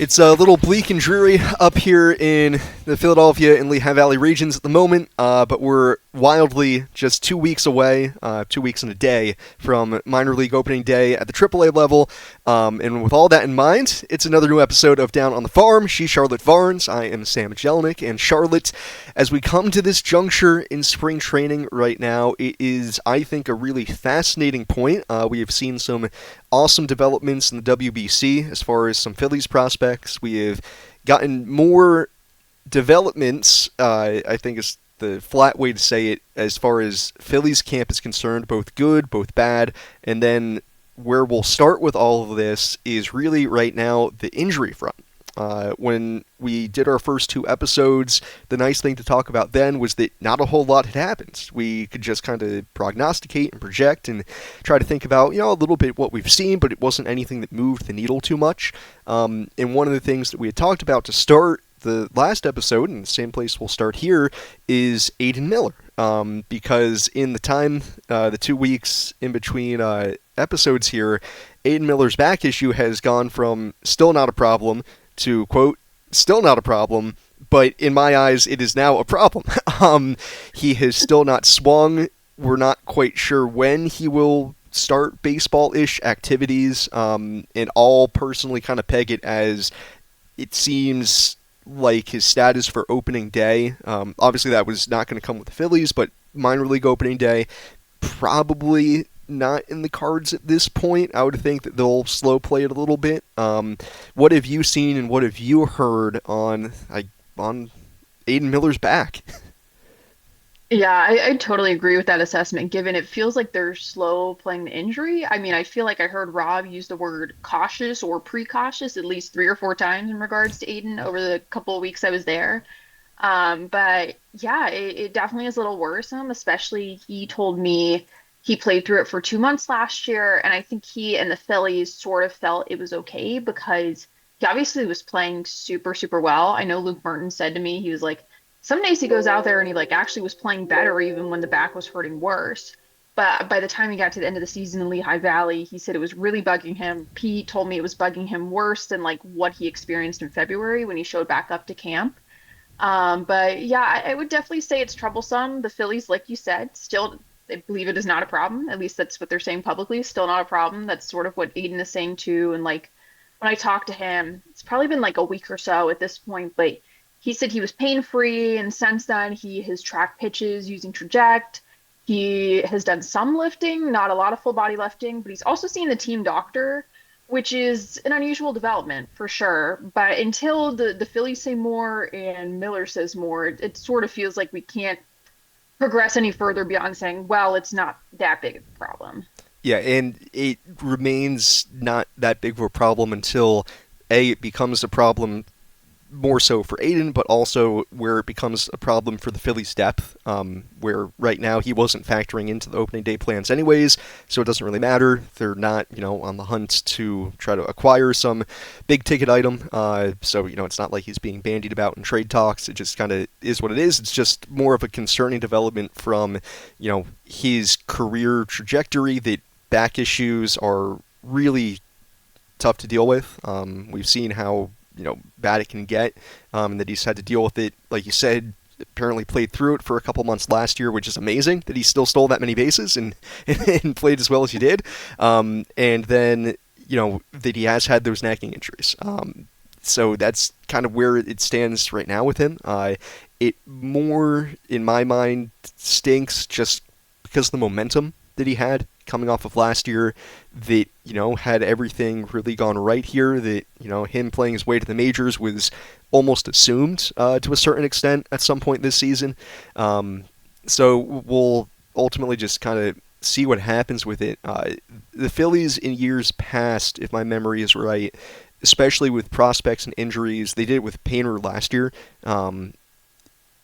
It's a little bleak and dreary up here in the Philadelphia and Lehigh Valley regions at the moment, but we're wildly just 2 weeks away, 2 weeks and a day from minor league opening day at the AAA level. And with all that in mind, it's another new episode of Down on the Farm. She's Charlotte Varnes. I am Sam Jelinek. And Charlotte, as we come to this juncture in spring training right now, it is, I think, a really fascinating point. We have seen some awesome developments in the WBC as far as some Phillies prospects. We have gotten more developments, I think is the flat way to say it, as far as Phillies camp is concerned, both good, both bad, and then where we'll start with all of this is really right now the injury front. When we did our first two episodes, the nice thing to talk about then was that not a whole lot had happened. We could just kind of prognosticate and project and try to think about, a little bit what we've seen, but it wasn't anything that moved the needle too much. And one of the things that we had talked about to start the last episode, and the same place we'll start here, is Aidan Miller. Because in the time, the 2 weeks in between episodes here, Aidan Miller's back issue has gone from still not a problem to, quote, still not a problem, but in my eyes, it is now a problem. He has still not swung. We're not quite sure when he will start baseball-ish activities, and I'll personally kind of peg it as it seems like his status for opening day. Obviously, that was not going to come with the Phillies, but minor league opening day, probably not in the cards at this point. I would think that they'll slow play it a little bit. What have you seen and what have you heard on Aidan Miller's back? Yeah, I totally agree with that assessment, given it feels like they're slow playing the injury. I mean, I feel like I heard Rob use the word cautious or precautious at least 3 or 4 times in regards to Aiden over the couple of weeks I was there. But yeah, it definitely is a little worrisome, especially he told me he played through it for 2 months last year, and I think he and the Phillies sort of felt it was okay because he obviously was playing super, super well. I know Luke Merton said to me, he was like, some days he goes out there and he like actually was playing better even when the back was hurting worse. But by the time he got to the end of the season in Lehigh Valley, he said it was really bugging him. Pete told me it was bugging him worse than like what he experienced in February when he showed back up to camp. But yeah, I would definitely say it's troublesome. The Phillies, like you said, still they believe it is not a problem. At least that's what they're saying publicly. Still not a problem. That's sort of what Aiden is saying too. And like when I talked to him, it's probably been like a week or so at this point, but he said he was pain free, and since then he has tracked pitches using Traject. He has done some lifting, not a lot of full body lifting, but he's also seen the team doctor, which is an unusual development for sure. But until the Phillies say more and Miller says more, it sort of feels like we can't progress any further beyond saying, well, it's not that big of a problem. Yeah, and it remains not that big of a problem until it becomes a problem more so for Aiden, but also where it becomes a problem for the Phillies' depth, where right now he wasn't factoring into the opening day plans anyways, so it doesn't really matter. They're not, on the hunt to try to acquire some big-ticket item, so, it's not like he's being bandied about in trade talks. It just kind of is what it is. It's just more of a concerning development from, his career trajectory that back issues are really tough to deal with. We've seen how bad it can get, and that he's had to deal with it, like you said, apparently played through it for a couple months last year, which is amazing that he still stole that many bases and, and played as well as he did, and then, that he has had those nagging injuries. So that's kind of where it stands right now with him. It more, in my mind, stinks just because of the momentum that he had coming off of last year, that, had everything really gone right here, that, him playing his way to the majors was almost assumed to a certain extent at some point this season. So we'll ultimately just kind of see what happens with it. The Phillies in years past, if my memory is right, especially with prospects and injuries, they did it with Painter last year.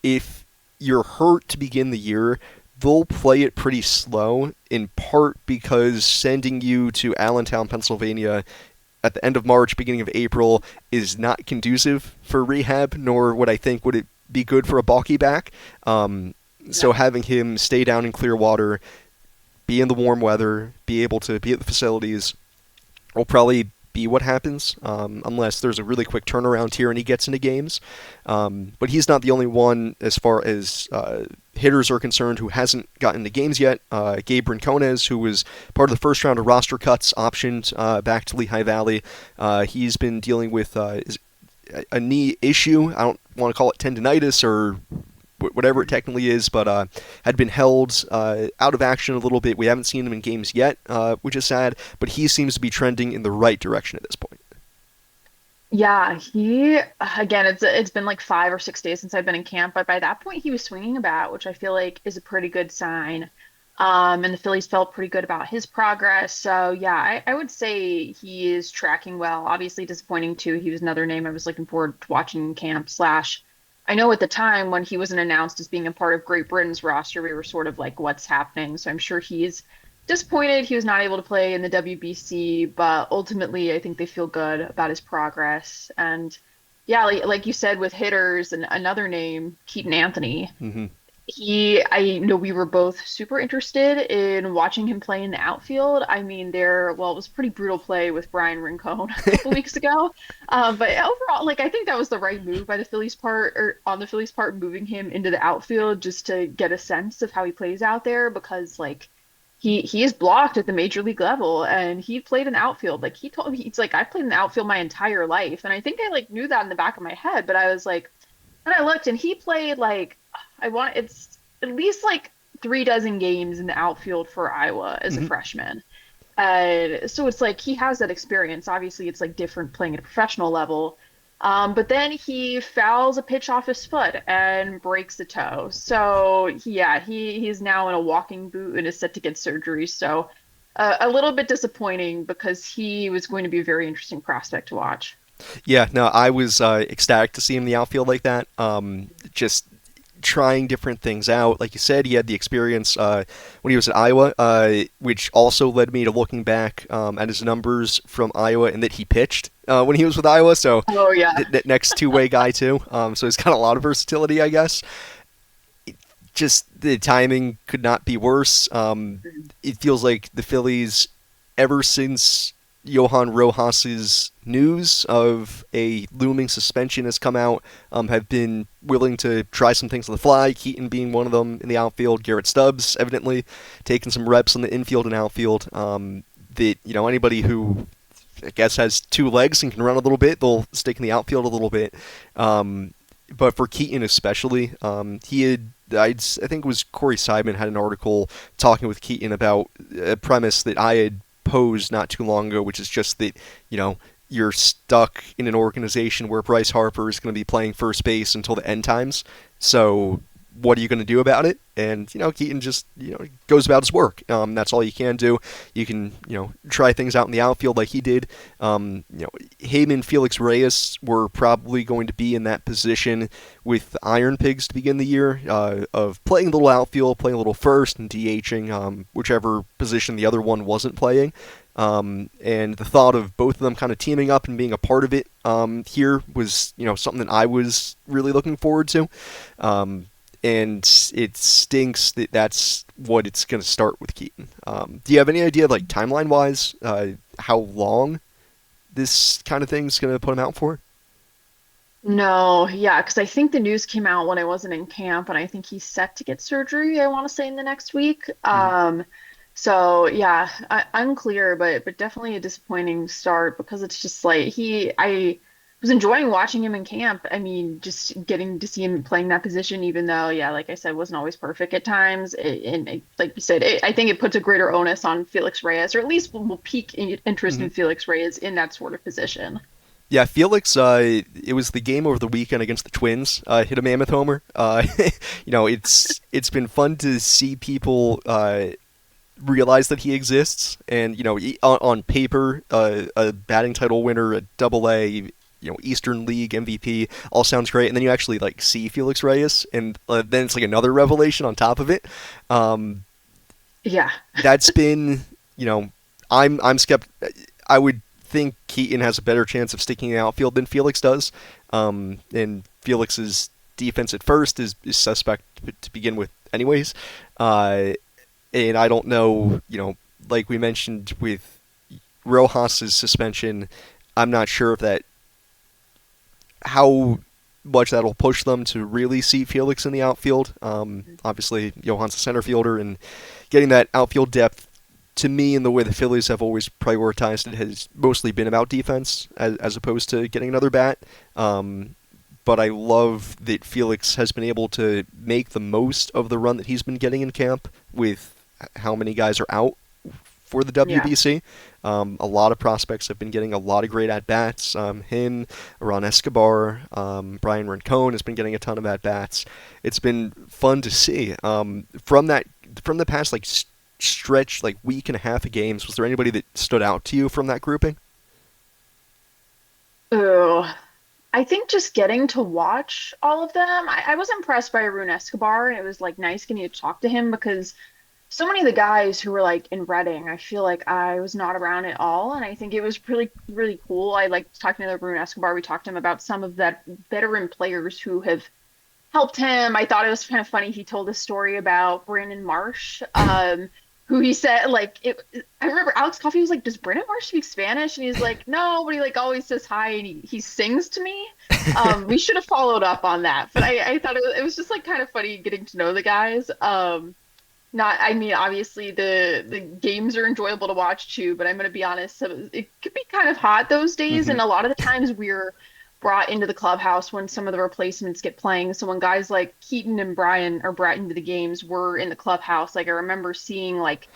If you're hurt to begin the year, they'll play it pretty slow, in part because sending you to Allentown, Pennsylvania at the end of March, beginning of April is not conducive for rehab, nor would I think would it be good for a balky back. So having him stay down in Clearwater, be in the warm weather, be able to be at the facilities, will probably be what happens, unless there's a really quick turnaround here and he gets into games. But he's not the only one as far as hitters are concerned who hasn't gotten into games yet. Gabe Rincones, who was part of the first round of roster cuts, optioned back to Lehigh Valley. He's been dealing with a knee issue. I don't want to call it tendonitis or whatever it technically is, but had been held out of action a little bit. We haven't seen him in games yet, which is sad, but he seems to be trending in the right direction at this point. Yeah, he again, it's been like 5 or 6 days since I've been in camp, but by that point he was swinging a bat, which I feel like is a pretty good sign. And the Phillies felt pretty good about his progress. So yeah, I would say he is tracking well. Obviously disappointing too. He was another name I was looking forward to watching in camp slash. I know at the time when he wasn't announced as being a part of Great Britain's roster, we were sort of like, what's happening? So I'm sure he's disappointed he was not able to play in the WBC, but ultimately I think they feel good about his progress. And yeah, like you said with hitters, and another name, Keaton Anthony. Mm-hmm. I know we were both super interested in watching him play in the outfield. I mean, well, it was pretty brutal play with Brian Rincon a couple weeks ago. But overall, like, I think that was the right move by the Phillies part, or on the Phillies part, moving him into the outfield just to get a sense of how he plays out there because, like, he is blocked at the major league level and he played in the outfield. Like, he told me, he's like, I've played in the outfield my entire life. And I think I, like, knew that in the back of my head, but I was like, and I looked and he played, like, it's at least like 3 dozen games in the outfield for Iowa as a Mm-hmm. freshman. So it's like he has that experience. Obviously, it's like different playing at a professional level. But then he fouls a pitch off his foot and breaks the toe. So yeah, he's now in a walking boot and is set to get surgery. So a little bit disappointing because he was going to be a very interesting prospect to watch. Yeah, no, I was ecstatic to see him in the outfield like that. Just trying different things out. Like you said, he had the experience when he was at Iowa, which also led me to looking back at his numbers from Iowa and that he pitched when he was with Iowa. So Oh yeah. that next two-way guy too. So he's got a lot of versatility, I guess. Just the timing could not be worse. It feels like the Phillies, ever since Johan Rojas's news of a looming suspension has come out, have been willing to try some things on the fly. Keaton being one of them in the outfield. Garrett Stubbs evidently taking some reps on the infield and outfield. That anybody who I guess has two legs and can run a little bit, they'll stick in the outfield a little bit. But for Keaton especially, he had. I think it was Corey Seidman had an article talking with Keaton about a premise that I had posed not too long ago, which is just that you're stuck in an organization where Bryce Harper is going to be playing first base until the end times. So what are you going to do about it? And Keaton just goes about his work. That's all you can do. You can try things out in the outfield like he did. Him and Felix Reyes were probably going to be in that position with IronPigs to begin the year, of playing a little outfield, playing a little first, and DHing whichever position the other one wasn't playing. And the thought of both of them kind of teaming up and being a part of it here was something that I was really looking forward to. And it stinks that that's what it's going to start with Keaton. Do you have any idea, like timeline-wise, how long this kind of thing's going to put him out for? No, yeah, because I think the news came out when I wasn't in camp, and I think he's set to get surgery, I want to say in the next week. Mm-hmm. So yeah, unclear, but definitely a disappointing start because it's just like I was enjoying watching him in camp. I mean, just getting to see him playing that position, even though, yeah, like I said, wasn't always perfect at times. Like you said, I think it puts a greater onus on Felix Reyes, or at least will pique interest Mm-hmm. in Felix Reyes in that sort of position. Yeah, Felix. It was the game over the weekend against the Twins. Hit a mammoth homer. It's been fun to see people realize that he exists, and on paper, a batting title winner, a Double A, Eastern League MVP, all sounds great, and then you actually like see Felix Reyes, and then it's like another revelation on top of it. Um, Yeah. that's been, I'm I would think Keaton has a better chance of sticking in the outfield than Felix does, and Felix's defense at first is suspect to begin with, anyways. And I don't know, like we mentioned with Rojas's suspension, I'm not sure if that how much that'll push them to really see Felix in the outfield. Obviously, Johan's a center fielder, and getting that outfield depth, to me, in the way the Phillies have always prioritized it, has mostly been about defense as opposed to getting another bat. But I love that Felix has been able to make the most of the run that he's been getting in camp with how many guys are out for the Yeah. WBC. A lot of prospects have been getting a lot of great at bats. Him, Ron Escobar, Brian Rincon has been getting a ton of at bats. It's been fun to see. From the past stretch, like week and a half of games, was there anybody that stood out to you from that grouping? Ooh. I think just getting to watch all of them, I was impressed by Arun Escobar, and it was like nice getting to talk to him because so many of the guys who were like in Reading, I feel like I was not around at all, and I think it was really, really cool. I liked talking to Arun Escobar. We talked to him about some of that veteran players who have helped him. I thought it was kind of funny. He told a story about Brandon Marsh, who he said like it. I remember Alex Coffey was like, "Does Brandon Marsh speak Spanish?" And he's like, "No," but he like always says hi and he sings to me. We should have followed up on that, but I thought it was just like kind of funny getting to know the guys. Not, I mean, obviously the games are enjoyable to watch too, but I'm gonna be honest, it could be kind of hot those days, Mm-hmm. and a lot of the times we're brought into the clubhouse when some of the replacements get playing. So when guys like Keaton and Brian are brought into the games, we're in the clubhouse. Like I remember seeing like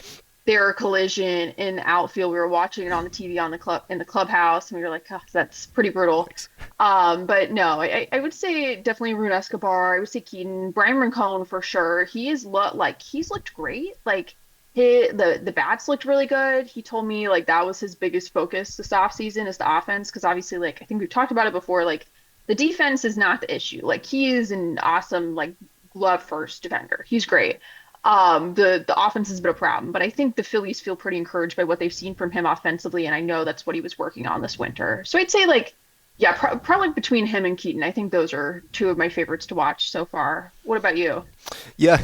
their collision in the outfield. We were watching it on the TV on the club in the clubhouse, and we were like, oh, that's pretty brutal. Nice. But no, I would say definitely Rune Escobar. I would say Keaton, Brian Rincon for sure. He is like he's looked great. Like the bats looked really good. He told me like that was his biggest focus this offseason is the offense because obviously like I think we've talked about it before. Like the defense is not the issue. Like he is an awesome like glove first defender. He's great. The offense has been a problem, but I think the Phillies feel pretty encouraged by what they've seen from him offensively, and I know that's what he was working on this winter. So I'd say like, yeah, probably between him and Keaton, I think those are two of my favorites to watch so far. What about you? Yeah,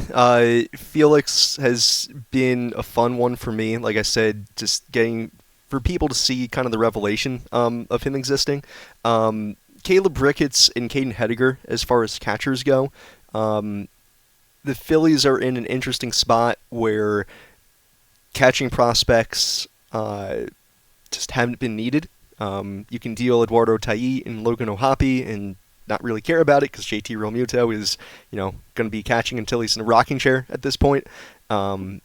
Felix has been a fun one for me. Like I said, just getting for people to see kind of the revelation of him existing. Caleb Ricketts and Caden Hediger, as far as catchers go, um, the Phillies are in an interesting spot where catching prospects just haven't been needed. You can deal Eduardo Taiy and Logan O'Hoppe and not really care about it because JT Realmuto is, going to be catching until he's in a rocking chair at this point. Um,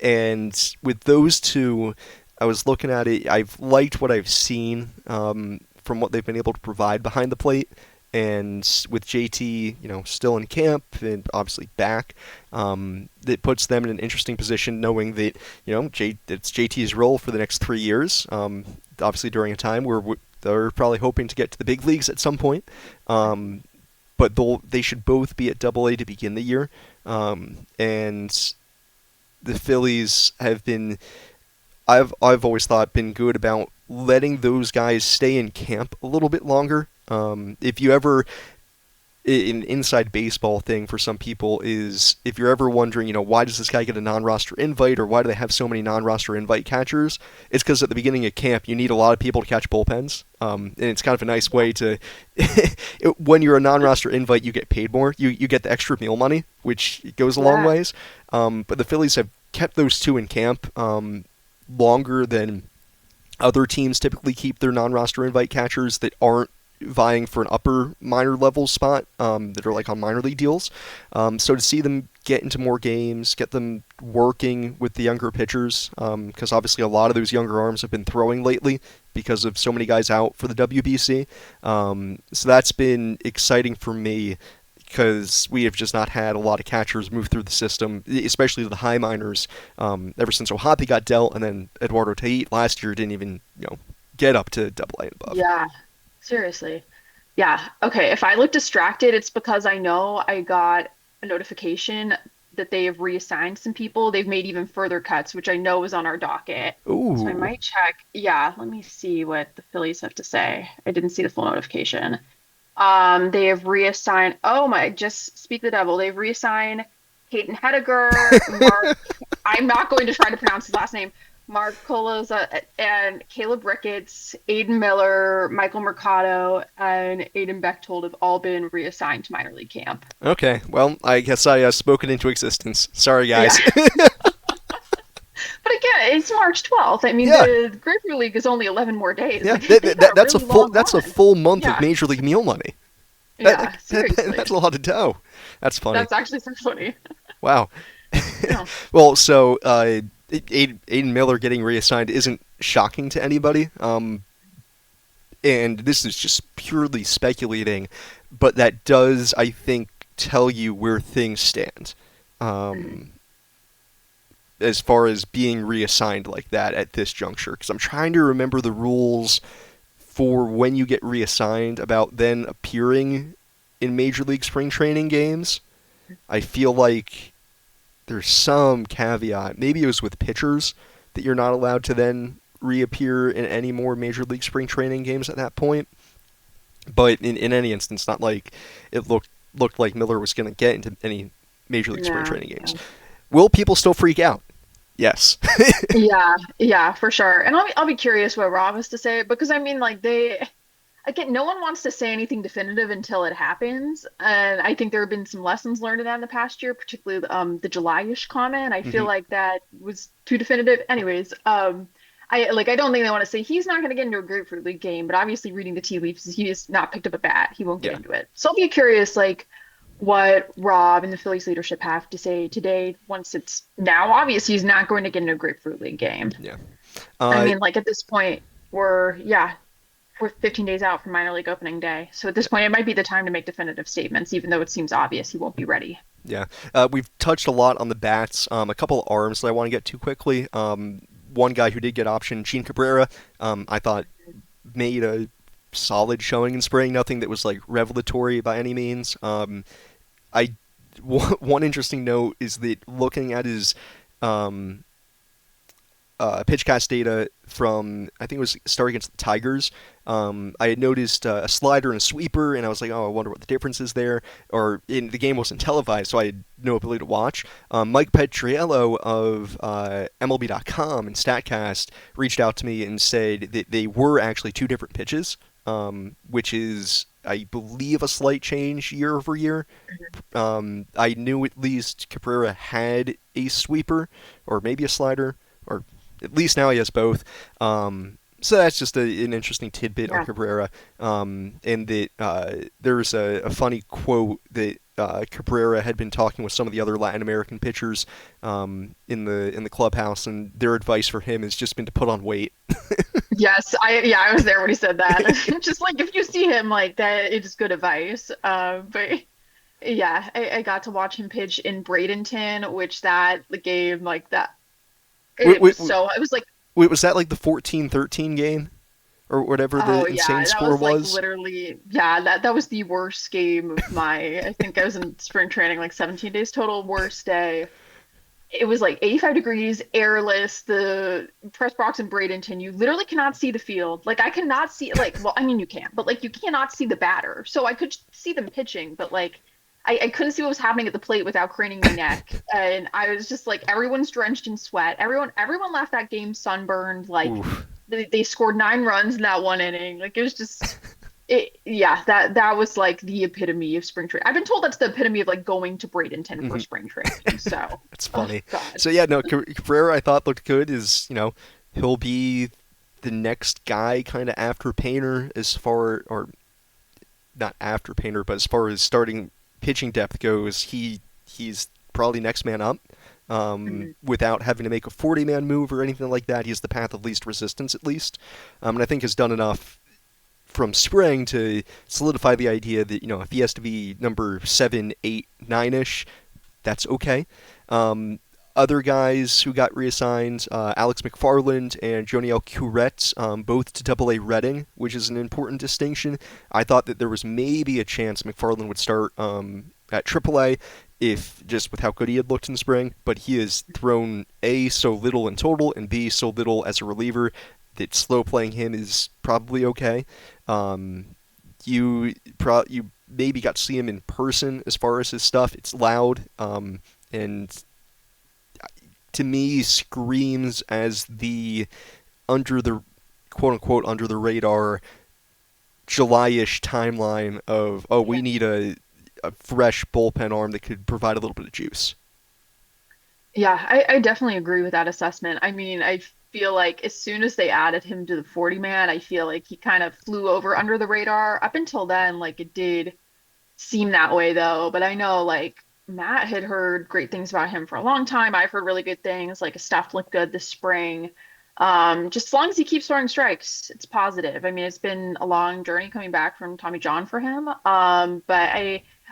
and with those two, I was looking at it. I've liked what I've seen from what they've been able to provide behind the plate. And with JT, still in camp and obviously back, that puts them in an interesting position, knowing that it's JT's role for the next 3 years. Obviously, during a time where they're probably hoping to get to the big leagues at some point. But they should both be at Double A to begin the year, and the Phillies have been. I've always thought been good about letting those guys stay in camp a little bit longer. If you ever an inside baseball thing for some people is if you're ever wondering, why does this guy get a non-roster invite or why do they have so many non-roster invite catchers? It's because at the beginning of camp you need a lot of people to catch bullpens, and it's kind of a nice way to. When you're a non-roster invite, you get paid more. You get the extra meal money, which goes a long Yeah. ways. But the Phillies have kept those two in camp longer than other teams typically keep their non-roster invite catchers that aren't vying for an upper minor level spot that are like on minor league deals. So to see them get into more games, get them working with the younger pitchers, because obviously a lot of those younger arms have been throwing lately because of so many guys out for the WBC. So that's been exciting for me because we have just not had a lot of catchers move through the system, especially the high minors, ever since O'Hoppe got dealt, and then Eduardo Tait last year didn't even get up to Double A and above. Yeah. Seriously. Yeah. Okay. If I look distracted, it's because I know I got a notification that they have reassigned some people. They've made even further cuts, which I know is on our docket. So I Ooh. might check. Yeah, let me see what the Phillies have to say. I didn't see the full notification. They have reassigned. Oh my, just speak the devil. They've reassigned Peyton Hediger, Mark. I'm not going to try to pronounce his last name. Mark Colos and Caleb Ricketts, Aidan Miller, Michael Mercado, and Aiden Bechtold have all been reassigned to minor league camp. Okay, well, I guess I spoke it into existence. Sorry, Yeah. guys. But again, it's March 12th. I mean, Yeah, the Grapefruit League is only 11 more days. yeah. Like they've got a That's a really long run. full month of Yeah. Major League meal money. Yeah, seriously. That's a lot of dough. That's funny. That's actually so funny. Wow. Yeah. Well, so Aiden Miller getting reassigned isn't shocking to anybody. And this is just purely speculating, but that does, I think, tell you where things stand. Mhm. Um, as far as being reassigned like that at this juncture, because I'm trying to remember the rules for when you get reassigned about then appearing in Major League Spring Training games. I feel like there's some caveat. Maybe it was with pitchers that you're not allowed to then reappear in any more Major League Spring Training games at that point. But in any instance, not like it looked like Miller was going to get into any Major League Spring No, Training games. no. Will people still freak out? Yes. Yeah, yeah, for sure. And I'll be curious what Rob has to say because I mean, like they again, no one wants to say anything definitive until it happens. And I think there have been some lessons learned in that in the past year, particularly the July-ish comment. I feel Hmm. like that was too definitive. Anyways, I don't think they want to say he's not going to get into a Grapefruit League game, but obviously reading the tea leaves, he has not picked up a bat. He won't get Yeah. into it. So I'll be curious, like what Rob and the Phillies leadership have to say today once it's now obvious he's not going to get into a Grapefruit League game. Yeah. I Uh, mean, like at this point, we're 15 days out from minor league opening day. So at this point, it might be the time to make definitive statements, even though it seems obvious he won't be ready. yeah. We've touched a lot on the bats. A couple of arms that I want to get to quickly. One guy who did get option, Gene Cabrera. I thought made a solid showing in spring. Nothing that was like revelatory by any means. I one interesting note is that looking at his um, pitch cast data from I think it was start against the Tigers. I had noticed a slider and a sweeper, and I was like, oh, I wonder what the difference is there. Or in the game wasn't televised, so I had no ability to watch. Mike Petriello of MLB.com and Statcast reached out to me and said that they were actually two different pitches, which is I believe a slight change year over year. I knew at least Cabrera had a sweeper or maybe a slider, or at least now he has both. So that's just an interesting tidbit on Yeah. Cabrera. And that there's a funny quote that Cabrera had been talking with some of the other Latin American pitchers in the clubhouse, and their advice for him has just been to put on weight. Yes, I was there when he said that. Just like if you see him like that, it is good advice. But yeah, I got to watch him pitch in Bradenton, which that the game like that wait, it was wait, so it was like wait, was that like the 14-13 game or whatever the oh insane yeah, that score was like was? literally yeah, that was the worst game of my I think I was in spring training like 17 days total, worst day. It was like 85 degrees, airless, the press box in Bradenton. You literally cannot see the field. Like I cannot see like well, I mean you can, but like you cannot see the batter. So I could see them pitching, but like I couldn't see what was happening at the plate without craning my neck. And I was just like everyone's drenched in sweat. Everyone left that game sunburned. Like Oof. they scored 9 runs in that one inning. Like it was just yeah, that was like the epitome of spring training. I've been told that's the epitome of like going to Bradenton for Mhm. spring training. So, That's oh funny. God. So yeah, no, Cabrera I thought looked good. Is he'll be the next guy kind of after Painter as far or not after Painter, but as far as starting pitching depth goes, he's probably next man up. Mhm. Without having to make a 40-man move or anything like that, he has the path of least resistance at least, and I think has done enough from spring to solidify the idea that if he has to be number 7, 8, 9ish, that's okay. Um, Other guys who got reassigned, Alex McFarland and Joniel Curet, both to Double A Reading, which is an important distinction. I thought that there was maybe a chance McFarland would start at Triple A if just with how good he had looked in spring, but he has thrown A, so little in total, and B, so little as a reliever that slow playing him is probably okay. Um, you maybe got to see him in person as far as his stuff. It's loud, and to me screams as the under the quote unquote under the radar July-ish timeline of, oh, we Yeah. need a fresh bullpen arm that could provide a little bit of juice. Yeah, I definitely agree with that assessment. I mean, I feel like as soon as they added him to the 40 man, I feel like he kind of flew over under the radar. Up until then, like it did seem that way though. But I know like Matt had heard great things about him for a long time. I've heard really good things. Like his stuff looked good this spring. Just as long as he keeps throwing strikes, it's positive. I mean, it's been a long journey coming back from Tommy John for him. But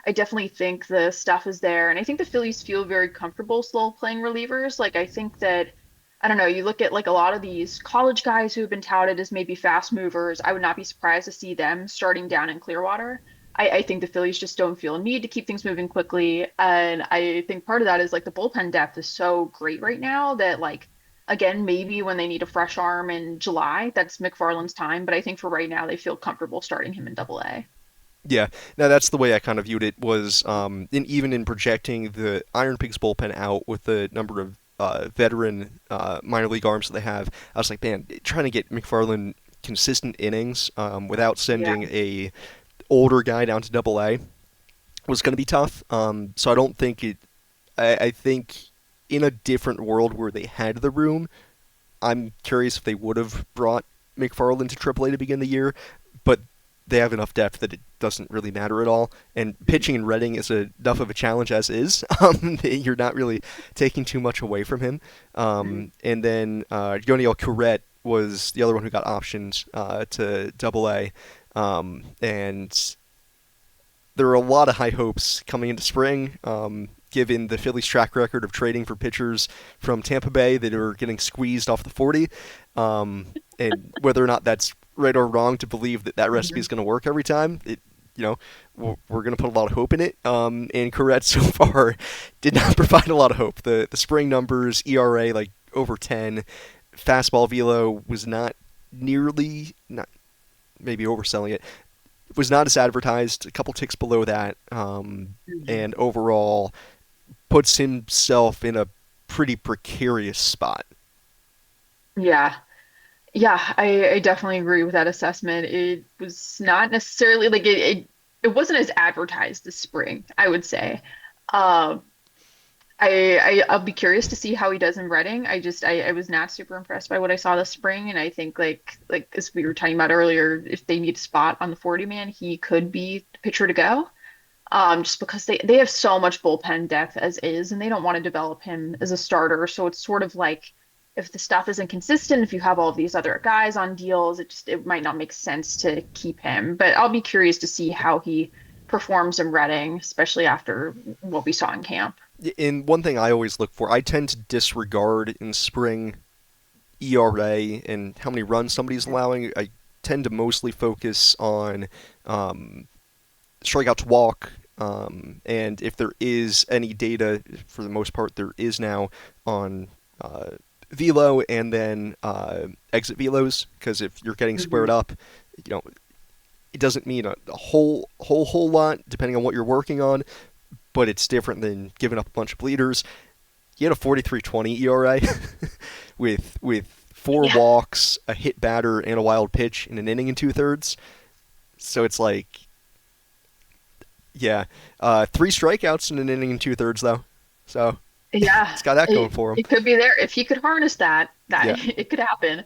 I definitely think the stuff is there, and I think the Phillies feel very comfortable slow playing relievers. Like I think that I don't know, you look at like a lot of these college guys who have been touted as maybe fast movers. I would not be surprised to see them starting down in Clearwater. I think the Phillies just don't feel a need to keep things moving quickly. And I think part of that is like the bullpen depth is so great right now that like again, maybe when they need a fresh arm in July, that's McFarland's time. But I think for right now they feel comfortable starting him in double A. Yeah, now that's the way I kind of viewed it. Was even in projecting the IronPigs bullpen out with the number of veteran minor league arms that they have, I was like, man, trying to get McFarland consistent innings without Yeah. sending a older guy down to Double A was going to be tough. So I don't think it. I think in a different world where they had the room, I'm curious if they would have brought McFarland to AAA to begin the year, but they have enough depth that it doesn't really matter at all. And pitching in Reading is enough of a challenge as is. You're not really taking too much away from him. Mhm. And then Yoniel Curet was the other one who got optioned to Double A, and there are a lot of high hopes coming into spring. Given the Phillies' track record of trading for pitchers from Tampa Bay that are getting squeezed off the 40, and whether or not that's right or wrong to believe that that recipe Mhm. is going to work every time, you know, we're going to put a lot of hope in it. And Corrette so far did not provide a lot of hope. The spring numbers, ERA like over 10, fastball velo was not nearly, not maybe overselling it, was not as advertised, a couple ticks below that, Mhm. and overall puts himself in a pretty precarious spot. Yeah. Yeah, I definitely agree with that assessment. It was not necessarily like it wasn't as advertised this spring, I would say. Um, I'll be curious to see how he does in Reading. I was not super impressed by what I saw this spring, and I think like as we were talking about earlier, if they need a spot on the 40 man, he could be the pitcher to go. Just because they have so much bullpen depth as is, and they don't want to develop him as a starter. So it's sort of like if the stuff isn't consistent, if you have all of these other guys on deals, it might not make sense to keep him. But I'll be curious to see how he performs in Reading, especially after what we saw in camp. And one thing I always look for, I tend to disregard in spring ERA and how many runs somebody's allowing. I tend to mostly focus on strikeout to walk. And if there is any data, for the most part, there is now on velo and then exit velos. Because if you're getting squared Mhm. up, you know it doesn't mean a whole lot depending on what you're working on, but it's different than giving up a bunch of bleeders. He had a 43.20 ERA with four Yeah. walks, a hit batter, and a wild pitch in an inning and two thirds. So it's like, yeah, three strikeouts in an inning and two thirds though. So Yeah, it's got that going for him. it could be there if he could harness that. Yeah, That it could happen.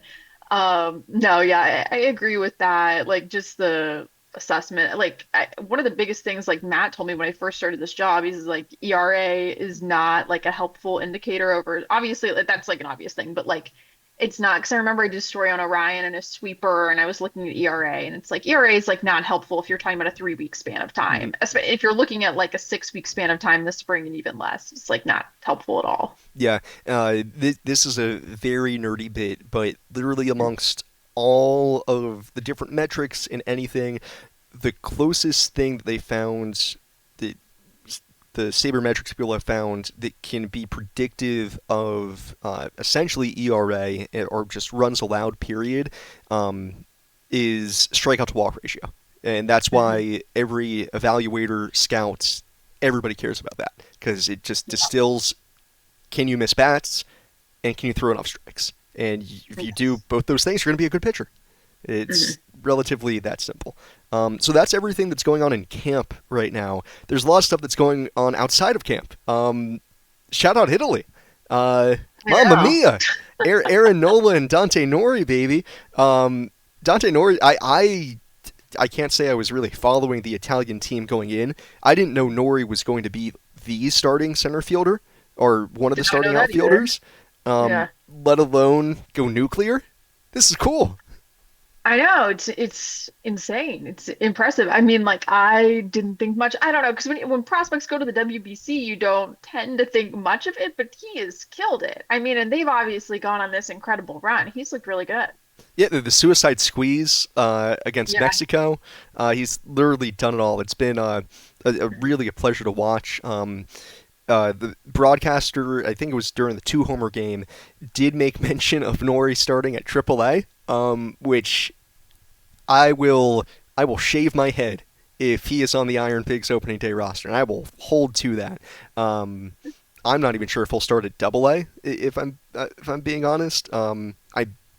No, yeah, I agree with that. Like just the assessment. One of the biggest things, like Matt told me when I first started this job, he's like ERA is not like a helpful indicator over. Obviously, like, that's like an obvious thing, but like it's not because I remember I did a story on Orion and a sweeper, and I was looking at ERA, and it's like ERA is like not helpful if you're talking about a 3 week span of time. If you're looking at like a 6 week span of time this spring and even less, it's like not helpful at all. yeah. This is a very nerdy bit, but literally amongst all of the different metrics and anything, the closest thing that they found that the sabermetrics people have found that can be predictive of essentially ERA or just runs allowed period is strikeout to walk ratio, and that's Mhm. why every evaluator, scouts, everybody cares about that because it just distills, can you miss bats? and can you throw enough strikes? And if you do both those things, you're going to be a good pitcher. Mhm. It's relatively that simple. So that's everything that's going on in camp right now. There's a lot of stuff that's going on outside of camp. Shout out Italy. Uh, I Mamma know. mia! Aaron Nola and Dante Nori, baby. Dante Nori, I can't say I was really following the Italian team going in. I didn't know Nori was going to be the starting center fielder or one of the Did not know starting that either. outfielders, Yeah. let alone go nuclear. This is cool. I know it's insane. It's impressive. I mean, like I didn't think much. I don't know because when prospects go to the WBC, you don't tend to think much of it, but he has killed it. I mean, and they've obviously gone on this incredible run. He's looked really good. Yeah, the suicide squeeze against Yeah. Mexico. He's literally done it all. It's been really a pleasure to watch. The broadcaster, I think it was during the two homer game, did make mention of Nori starting at AAA, which I will I will shave my head if he is on the Iron Pigs opening day roster, and I will hold to that. Um, I'm not even sure if he'll start at Double A. If I'm being honest.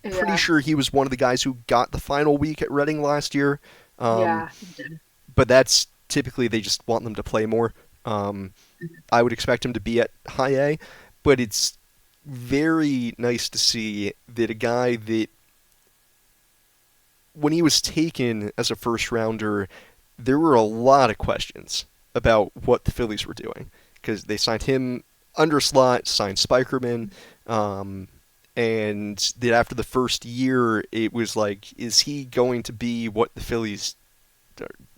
I'm pretty Yeah. sure he was one of the guys who got the final week at Reading last year. Um, Yeah. He did. but that's typically they just want them to play more. Um, I would expect him to be at High A, but it's very nice to see that a guy that when he was taken as a first rounder, there were a lot of questions about what the Phillies were doing because they signed him under slot, signed Spikerman, um, and that after the first year, it was like, is he going to be what the Phillies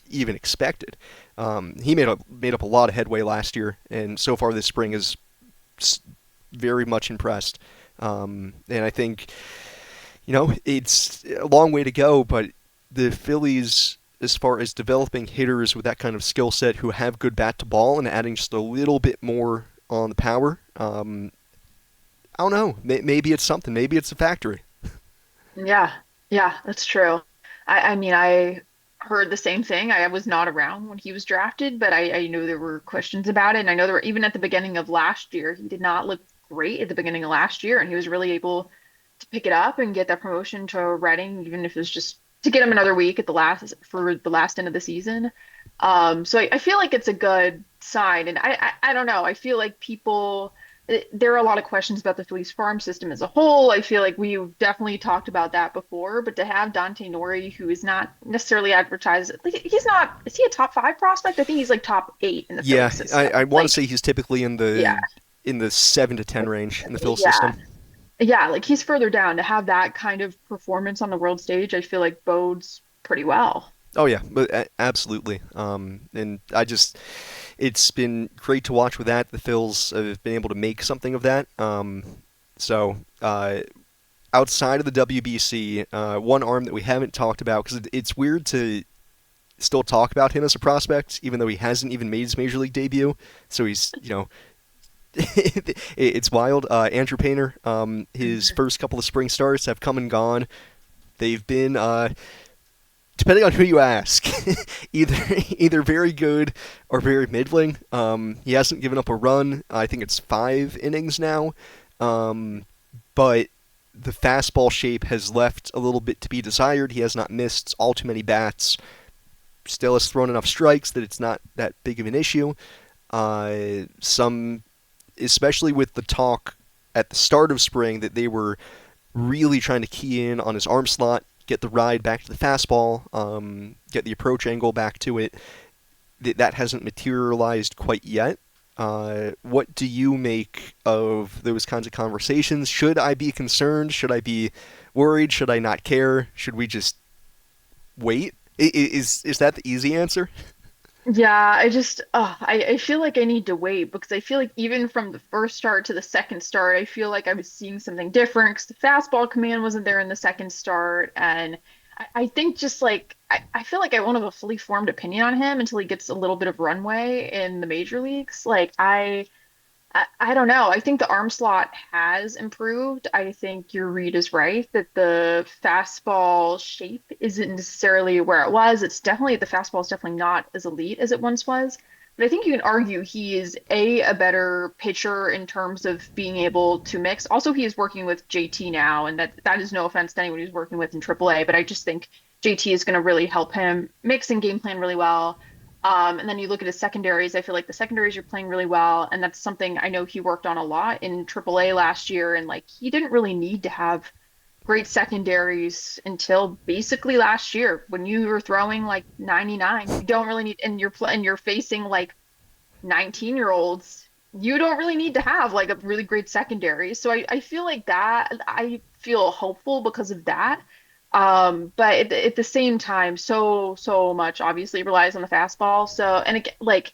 even expected? He made up a lot of headway last year, and so far this spring is very much impressed. And I think it's a long way to go, but the Phillies, as far as developing hitters with that kind of skill set who have good bat to ball and adding just a little bit more on the power, I don't know. Maybe it's something. Maybe it's a factory. Yeah. Yeah. That's true. I mean, I heard the same thing. I was not around when he was drafted, but I know there were questions about it. And I know there were even at the beginning of last year, he did not look great at the beginning of last year, and he was really able to pick it up and get that promotion to Reading, even if it was just to get him another week at the last for the last end of the season. So I feel like it's a good sign, and I don't know. I feel like people there are a lot of questions about the Phillies farm system as a whole. I feel like we've definitely talked about that before, but to have Dante Nori, who is not necessarily advertised, like, he's not, is he a top five prospect? I think he's like top eight in the Philly Yeah, I system. want to Like, say he's typically yeah, in the 7 to 10 range in the Phil yeah, system. yeah, like he's further down. To have that kind of performance on the world stage, I feel like bodes pretty well. Oh yeah, but absolutely. And it's been great to watch with that. The Phils have been able to make something of that. So outside of the WBC, one arm that we haven't talked about because it's weird to still talk about him as a prospect, even though he hasn't even made his major league debut. So he's it's wild. Andrew Painter, his first couple of spring starts have come and gone. They've been depending on who you ask, either either very good or very middling. He hasn't given up a run. I think it's 5 innings now, but the fastball shape has left a little bit to be desired. He has not missed all too many bats. Still has thrown enough strikes that it's not that big of an issue. Some, especially with the talk at the start of spring that they were really trying to key in on his arm slot, get the ride back to the fastball, get the approach angle back to it. That hasn't materialized quite yet. What do you make of those kinds of conversations? Should I be concerned? Should I be worried? Should I not care? Should we just wait? Is that the easy answer? Yeah, I feel like I need to wait because I feel like even from the first start to the second start, I feel like I was seeing something different because the fastball command wasn't there in the second start. And I think just like I feel like I won't have a fully formed opinion on him until he gets a little bit of runway in the major leagues. I don't know. I think the arm slot has improved. I think your read is right that the fastball shape isn't necessarily where it was. It's definitely the fastball is definitely not as elite as it once was. But I think you can argue he is a better pitcher in terms of being able to mix. Also, he is working with JT now, and that is no offense to anyone who's working with in AAA, but I just think JT is going to really help him mix and game plan really well. And then you look at his secondaries. I feel like the secondaries are playing really well, and that's something I know he worked on a lot in AAA last year. And like he didn't really need to have great secondaries until basically last year when you were throwing like 99. You don't really need, and you're facing like 19-year-olds. You don't really need to have like a really great secondary. So I feel like that I feel hopeful because of that. But at the same time, so much obviously relies on the fastball. So and again, like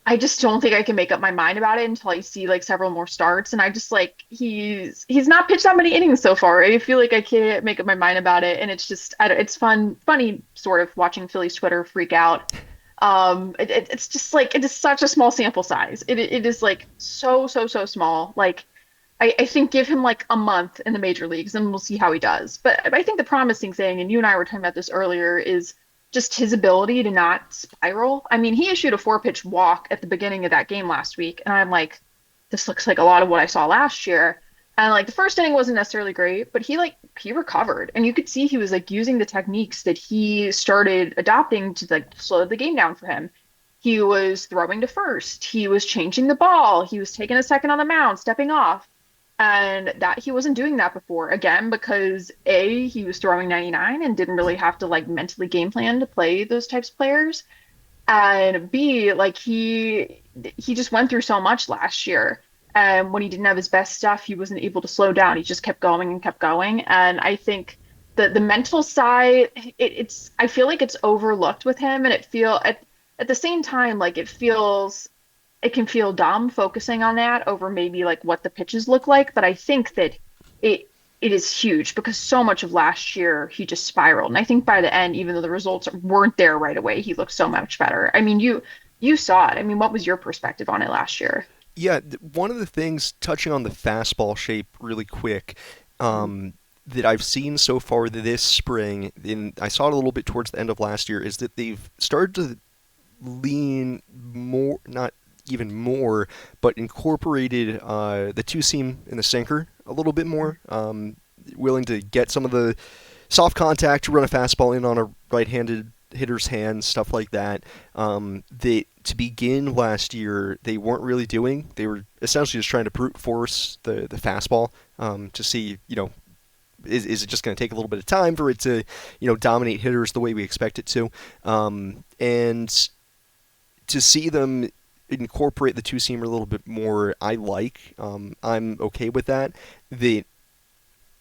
I just don't think I can make up my mind about it until I see like several more starts. And I just like he's not pitched that many innings so far. I feel like I can't make up my mind about it. And it's just it's funny sort of watching Phillies Twitter freak out. It's just like it is such a small sample size. It is like so small. Like I think give him like a month in the major leagues and we'll see how he does. But I think the promising thing, and you and I were talking about this earlier, is just his ability to not spiral. I mean, he issued a four-pitch walk at the beginning of that game last week, and I'm like, this looks like a lot of what I saw last year. And like the first inning wasn't necessarily great, but he recovered, and you could see he was like using the techniques that he started adopting to like slow the game down for him. He was throwing to first. He was changing the ball. He was taking a second on the mound, stepping off. And that he wasn't doing that before. Again, because A, he was throwing 99 and didn't really have to like mentally game plan to play those types of players. And B, like he just went through so much last year. And when he didn't have his best stuff, he wasn't able to slow down. He just kept going and kept going. And I think the mental side, it's I feel like it's overlooked with him, and at the same time like it can feel dumb focusing on that over maybe like what the pitches look like, but I think that it it is huge because so much of last year he just spiraled. And I think by the end, even though the results weren't there right away, he looked so much better. I mean, you saw it. I mean, what was your perspective on it last year? Yeah, one of the things, touching on the fastball shape really quick, Mhm. that I've seen so far this spring, and I saw it a little bit towards the end of last year, is that they've started to lean more, not even more, but incorporated the two seam and the sinker a little bit more. Willing to get some of the soft contact to run a fastball in on a right-handed hitter's hands, stuff like that. They to begin last year they weren't really doing. They were essentially just trying to brute force the fastball to see, is it just going to take a little bit of time for it to dominate hitters the way we expect it to, and to see them incorporate the two seamer a little bit more, I like. I'm okay with that. That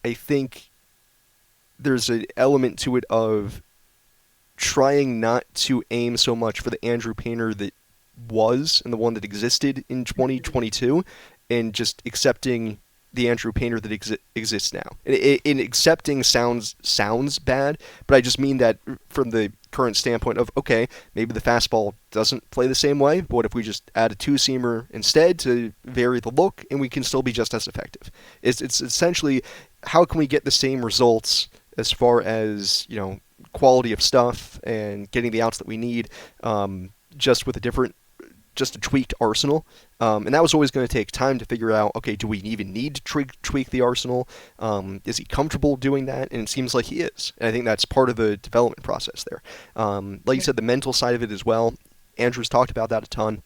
I think there's an element to it of trying not to aim so much for the Andrew Painter that was and the one that existed in Mhm. 2022, and just accepting the Andrew Painter that exists now. And accepting sounds bad, but I just mean that from the current standpoint of, okay, maybe the fastball doesn't play the same way, but what if we just add a two seamer instead to vary the look, and we can still be just as effective? It's essentially, how can we get the same results as far as quality of stuff and getting the outs that we need, just with just a tweaked arsenal. And that was always going to take time to figure out, okay, do we even need to tweak the arsenal? Is he comfortable doing that? And it seems like he is. And I think that's part of the development process there. Like you said, the mental side of it as well. Andrew's talked about that a ton.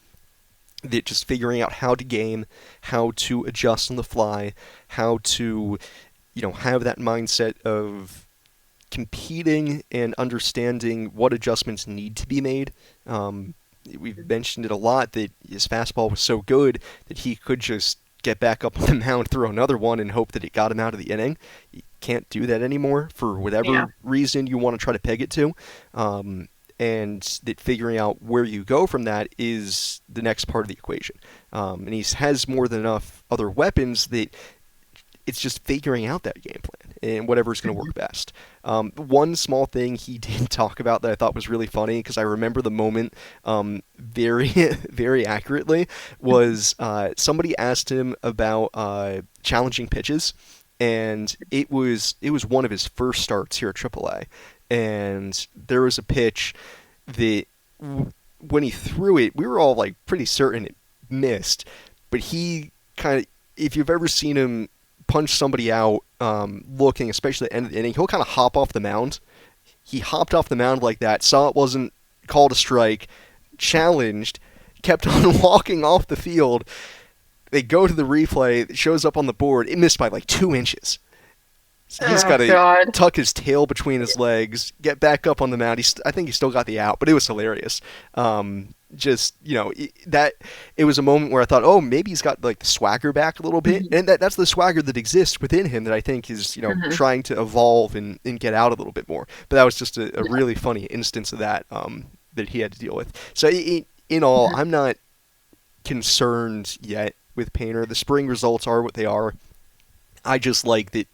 That just figuring out how to game, how to adjust on the fly, how to, have that mindset of competing and understanding what adjustments need to be made. We've mentioned it a lot that his fastball was so good that he could just get back up on the mound, throw another one, and hope that it got him out of the inning. You can't do that anymore for Yeah. whatever reason you want to try to peg it to. And that figuring out where you go from that is the next part of the equation. And he has more than enough other weapons that it's just figuring out that game plan and whatever's going to Mhm. work best. One small thing he did talk about that I thought was really funny, because I remember the moment very, very accurately, Mhm. was somebody asked him about challenging pitches, and it was one of his first starts here at AAA, and there was a pitch that when he threw it, we were all like pretty certain it missed, but he kind of, if you've ever seen him punch somebody out, looking, especially at the end of the inning, he'll kind of hop off the mound. He hopped off the mound like that, saw it wasn't called a strike, challenged, kept on walking off the field. They go to the replay, it shows up on the board, it missed by like 2 inches. So he's got Oh to God. tuck his tail between his legs, get back up on the mound. I think he still got the out, but it was hilarious. Just that it was a moment where I thought, oh, maybe he's got like the swagger back a little bit, Mhm. and that's the swagger that exists within him that I think is Mhm. trying to evolve and get out a little bit more. But that was just a Yeah. really funny instance of that that he had to deal with. So in all, Mhm. I'm not concerned yet with Painter. The spring results are what they are. I just like that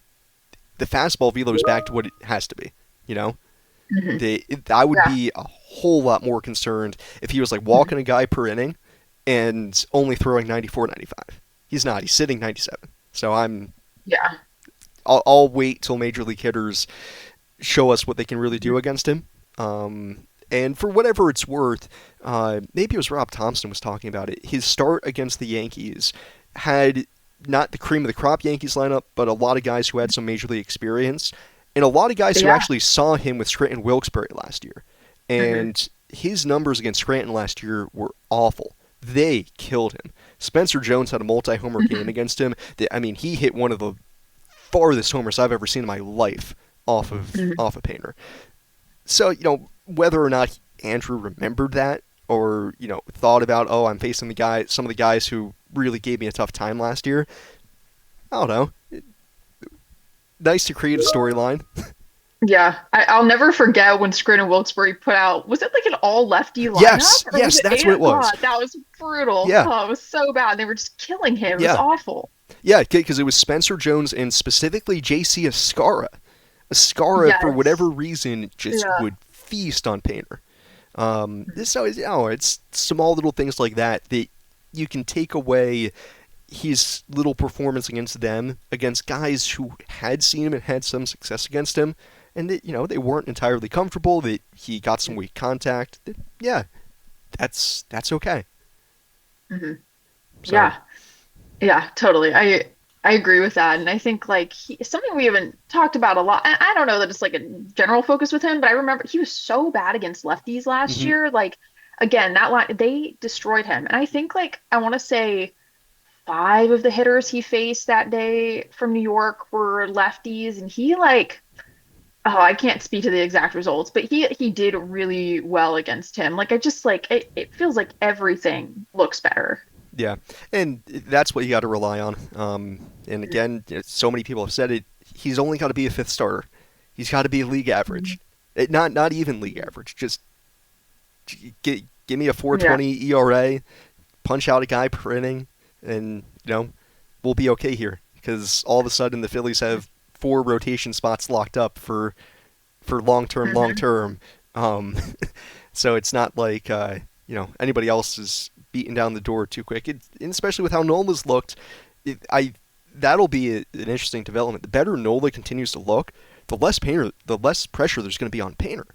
the fastball velo is back to what it has to be. You know, Mhm. I would Yeah. be a whole lot more concerned if he was like Mhm. walking a guy per inning and only throwing 94, 95. He's not. He's sitting 97. So Yeah. I'll wait till major league hitters show us what they can really do against him. And for whatever it's worth, maybe it was Rob Thompson was talking about it. His start against the Yankees had not the cream of the crop Yankees lineup, but a lot of guys who had some major league experience, and a lot of guys who Yeah. actually saw him with Scranton Wilkes-Barre last year. Mhm. And his numbers against Scranton last year were awful. They killed him. Spencer Jones had a multi-homer game Mhm. against him. I mean, he hit one of the farthest homers I've ever seen in my life Mhm. off of Painter. So whether or not Andrew remembered that or thought about, oh, I'm facing some of the guys who really gave me a tough time last year. I don't know. Nice to create a storyline. Yeah, I'll never forget when Scranton Wilkes-Barre put out, was it like an all lefty lineup Yes, or was yes, it that's eight? what it was. God, that was brutal. Yeah, Oh, it was so bad. They were just killing him. It was yeah, awful. yeah. Because it was Spencer Jones and specifically J.C. Escarra. Escarra, for whatever Yes. reason, just Yeah. would feast on Painter. So it's small little things like that that you can take away his little performance against them, against guys who had seen him and had some success against him, and that they weren't entirely comfortable. That he got some weak contact. That, yeah, that's okay. Hmm. So Yeah. Yeah, totally. I agree with that. And I think like something we haven't talked about a lot. And I don't know that it's like a general focus with him, but I remember he was so bad against lefties last mhm. year. Like again, that line they destroyed him. And I think like I want to say five of the hitters he faced that day from New York were lefties, and he like oh, I can't speak to the exact results, but he did really well against him. Like I just like it feels like everything looks better. Yeah, and that's what you got to rely on. And again, so many people have said it. He's only got to be a fifth starter. He's got to be league Mhm. average. Not even league average. Just give me a Yeah. 4.20 ERA, punch out a guy per inning, and we'll be okay here. Because all of a sudden the Phillies have four rotation spots locked up for long Hmm. term. Um, so it's not like anybody else is beating down the door too quick. And especially with how Nola's looked, I that'll be an interesting development. The better Nola continues to look, the less pressure there's going to be on Painter.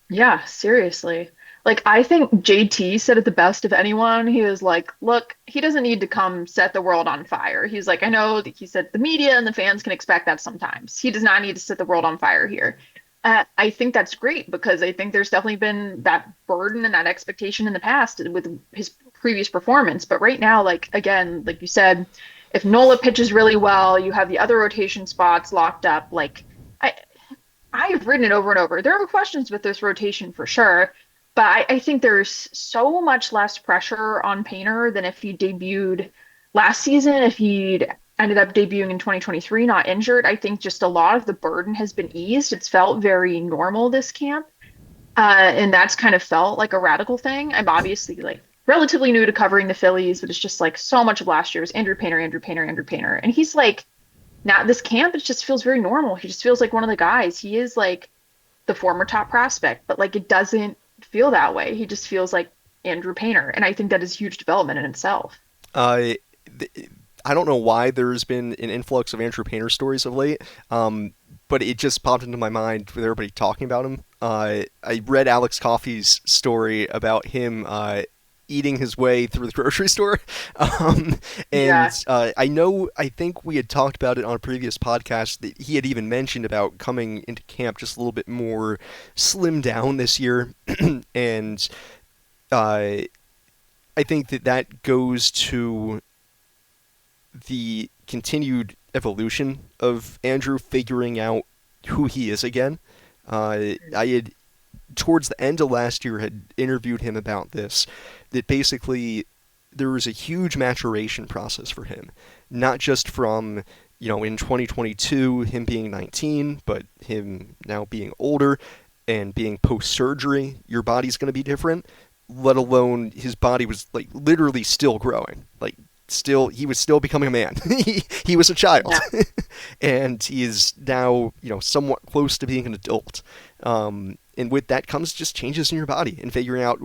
Yeah, seriously. Like I think JT said it the best of anyone. He was like, "Look, he doesn't need to come set the world on fire." He's like, "I know that he said the media and the fans can expect that sometimes. He does not need to set the world on fire here." I think that's great because I think there's definitely been that burden and that expectation in the past with his previous performance. But right now, like again, like you said, if Nola pitches really well, you have the other rotation spots locked up. Like I, I've written it over and over. There are questions with this rotation for sure, but I think there's so much less pressure on Painter than if he debuted last season, if he'd ended up debuting in 2023, not injured. I think just a lot of the burden has been eased. It's felt very normal this camp. And that's kind of felt like a radical thing. I'm obviously like relatively new to covering the Phillies, but it's just like so much of last year was Andrew Painter, Andrew Painter, Andrew Painter. And he's like now this camp, it just feels very normal. He just feels like one of the guys. He is like the former top prospect, but like it doesn't feel that way. He just feels like Andrew Painter, and I think that is huge development in itself. Uh, I don't know why there's been an influx of Andrew Painter stories of late, but it just popped into my mind with everybody talking about him. I read Alex Coffey's story about him eating his way through the grocery store. Um, and Yeah. I think we had talked about it on a previous podcast that he had even mentioned about coming into camp just a little bit more slimmed down this year. And uh, I think that goes to the continued evolution of Andrew figuring out who he is again. I had towards the end of last year had interviewed him about this. That basically there was a huge maturation process for him, not just from in 2022 him being 19, but him now being older and being post surgery. Your body's going to be different. Let alone his body was like literally still growing, like still he was still becoming a man. He was a child, Yeah. and he is now somewhat close to being an adult. And with that comes just changes in your body and figuring out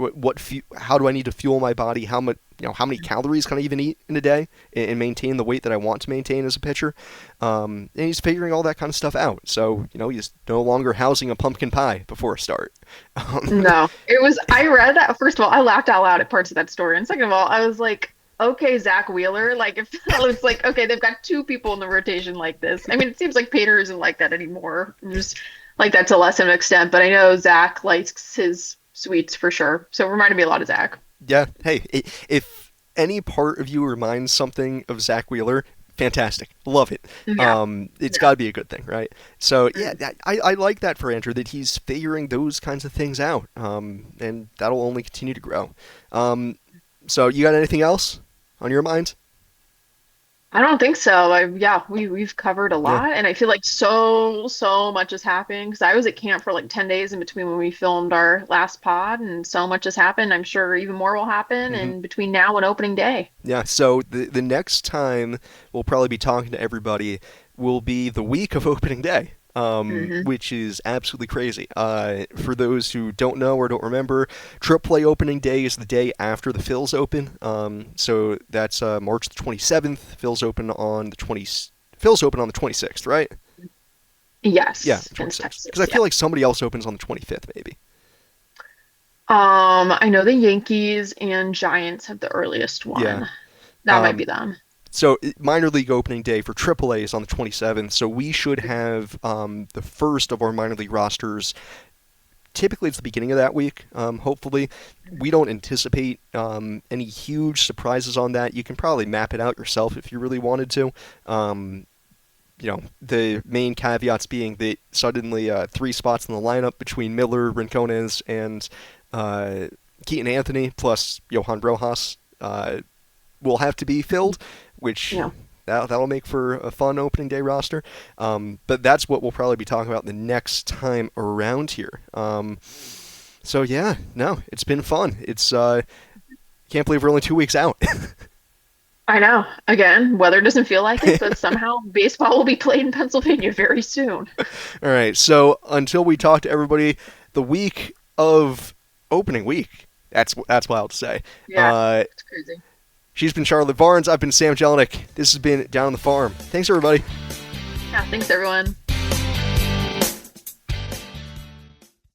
how do I need to fuel my body, how many calories can I even eat in a day and maintain the weight that I want to maintain as a pitcher. And he's figuring all that kind of stuff out. So he's no longer housing a pumpkin pie before a start. No, it was, I read that. First of all, I laughed out loud at parts of that story. And second of all, I was like, okay, Zach Wheeler. Like, if it's like, okay, they've got two people in the rotation like this. I mean, it seems like Pater isn't like that anymore. Just like that to less of an extent. But I know Zach likes his sweets for sure. So it reminded me a lot of Zach. Yeah. Hey, if any part of you reminds something of Zach Wheeler, fantastic. Love it. Yeah. It's got Yeah. to be a good thing, right? So yeah, Mm. I like that for Andrew that he's figuring those kinds of things out, and that'll only continue to grow. So you got anything else on your mind? I don't think so. Yeah, we've covered a Yeah. lot, and I feel like so much is happening because I was at camp for like 10 days in between when we filmed our last pod, and so much has happened. I'm sure even more will happen hmm in between now and opening day. Yeah. So the next time we'll probably be talking to everybody will be the week of opening day. Hmm. Which is absolutely crazy. For those who don't know or don't remember, AAA opening day is the day after the Phil's open. So that's March the 27th. Phil's open on the 26th, right? Yeah, Yes, the against 26th. Because Texas. I Yeah. feel like somebody else opens on the 25th, maybe. I know the Yankees and Giants have the earliest Yeah. one. That might Um, be them. so minor league opening day for AAA is on the 27th. So we should have the first of our minor league rosters. Typically, it's the beginning of that week. Hopefully, we don't anticipate any huge surprises on that. You can probably map it out yourself if you really wanted to. Um, the main caveats being that suddenly three spots in the lineup between Miller, Rincones, and uh, Keaton Anthony plus Johan Rojas will have to be filled, which Yeah. that'll make for a fun opening day roster. But that's what we'll probably be talking about the next time around here. So yeah, no, it's been fun. It's can't believe we're only 2 weeks out. I know. Again, weather doesn't feel like it, but somehow baseball will be played in Pennsylvania very soon. All right, so until we talk to everybody, the week of opening week. That's wild to say. Yeah, Uh, it's crazy. she's been Charlotte Barnes. I've been Sam Jelinek. This has been Down on the Farm. Thanks, everybody. Yeah, thanks everyone.